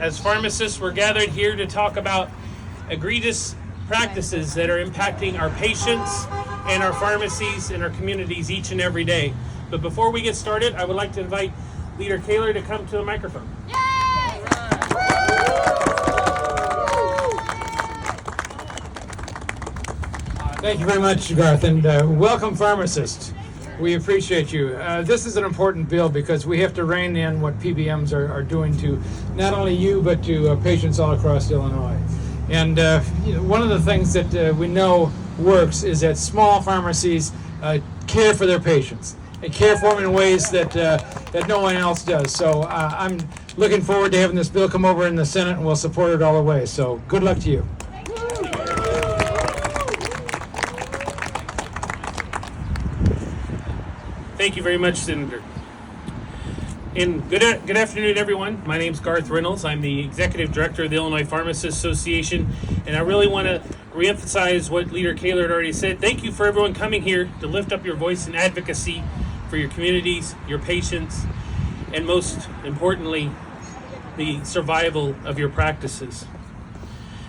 as pharmacists, we're gathered here to talk about egregious practices that are impacting our patients and our pharmacies and our communities each and every day. But before we get started, I would like to invite Leader Kaler to come to the microphone. Thank you very much, Garth, and welcome, pharmacists. We appreciate you. This is an important bill because we have to rein in what PBMs are doing to not only you, but to patients all across Illinois. And one of the things that we know works is that small pharmacies care for their patients. They care for them in ways that no one else does. So I'm looking forward to having this bill come over in the Senate, and we'll support it all the way. So good luck to you. Thank you very much, Senator. And good afternoon, everyone. My name is Garth Reynolds. I'm the Executive Director of the Illinois Pharmacists Association, and I really want to reemphasize what Leader Kaler had already said. Thank you for everyone coming here to lift up your voice in advocacy for your communities, your patients, and most importantly, the survival of your practices.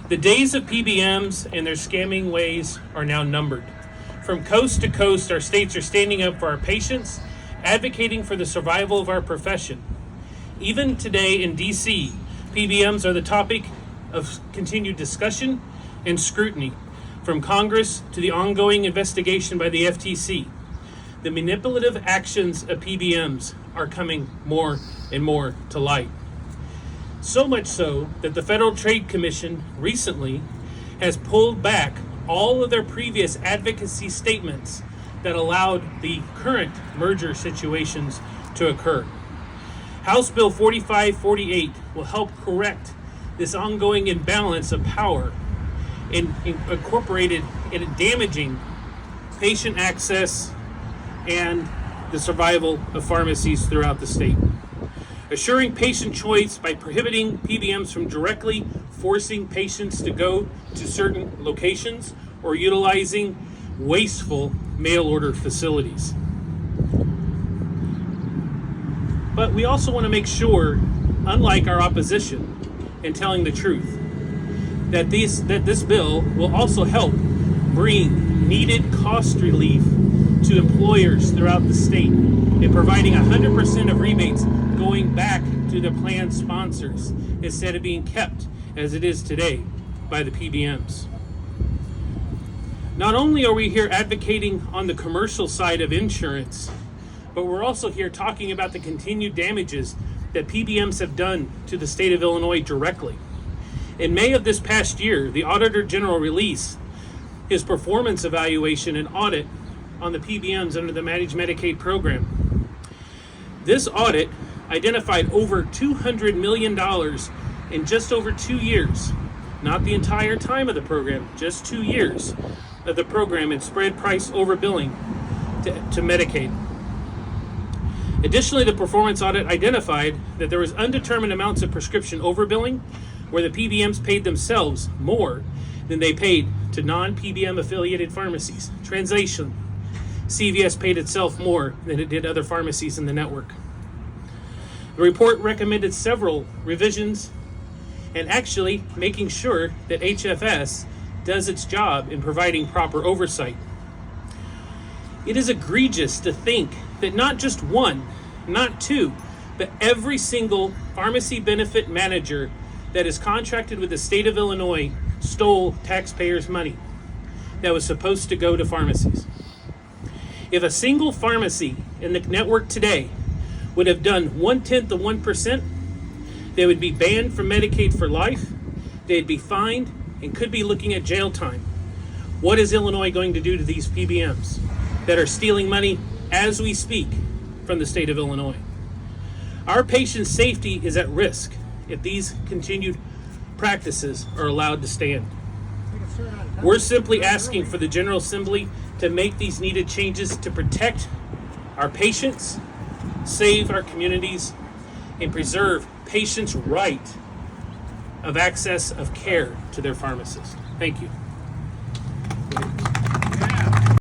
The days of PBMs and their scamming ways are now numbered. From coast to coast, our states are standing up for our patients, advocating for the survival of our profession. Even today in DC, PBMs are the topic of continued discussion and scrutiny, from Congress to the ongoing investigation by the FTC. The manipulative actions of PBMs are coming more and more to light. So much so that the Federal Trade Commission recently has pulled back all of their previous advocacy statements that allowed the current merger situations to occur. House Bill 4548 will help correct this ongoing imbalance of power incorporated in damaging patient access and the survival of pharmacies throughout the state. Assuring patient choice by prohibiting PBMs from directly forcing patients to go to certain locations or utilizing wasteful mail order facilities. But we also want to make sure, unlike our opposition, in telling the truth, that this bill will also help bring needed cost relief to employers throughout the state in providing 100% of rebates going back to the plan sponsors instead of being kept as it is today by the PBMs. Not only are we here advocating on the commercial side of insurance, but we're also here talking about the continued damages that PBMs have done to the state of Illinois directly. In May of this past year, the Auditor General released his performance evaluation and audit on the PBMs under the Managed Medicaid program. This audit identified over $200 million in just over 2 years, not the entire time of the program, just 2 years of the program, and spread price overbilling to Medicaid. Additionally, the performance audit identified that there was undetermined amounts of prescription overbilling where the PBMs paid themselves more than they paid to non-PBM affiliated pharmacies. Translation, CVS paid itself more than it did other pharmacies in the network. The report recommended several revisions and actually making sure that HFS does its job in providing proper oversight. It is egregious to think that not just one, not two, but every single pharmacy benefit manager that is contracted with the state of Illinois stole taxpayers' money that was supposed to go to pharmacies. If a single pharmacy in the network today would have done 1/10 of 1%, they would be banned from Medicaid for life, they'd be fined, and could be looking at jail time. What is Illinois going to do to these PBMs that are stealing money as we speak from the state of Illinois? Our patients' safety is at risk if these continued practices are allowed to stand. We're simply asking for the General Assembly to make these needed changes to protect our patients, save our communities, and preserve patients' right of access of care to their pharmacist. Thank you.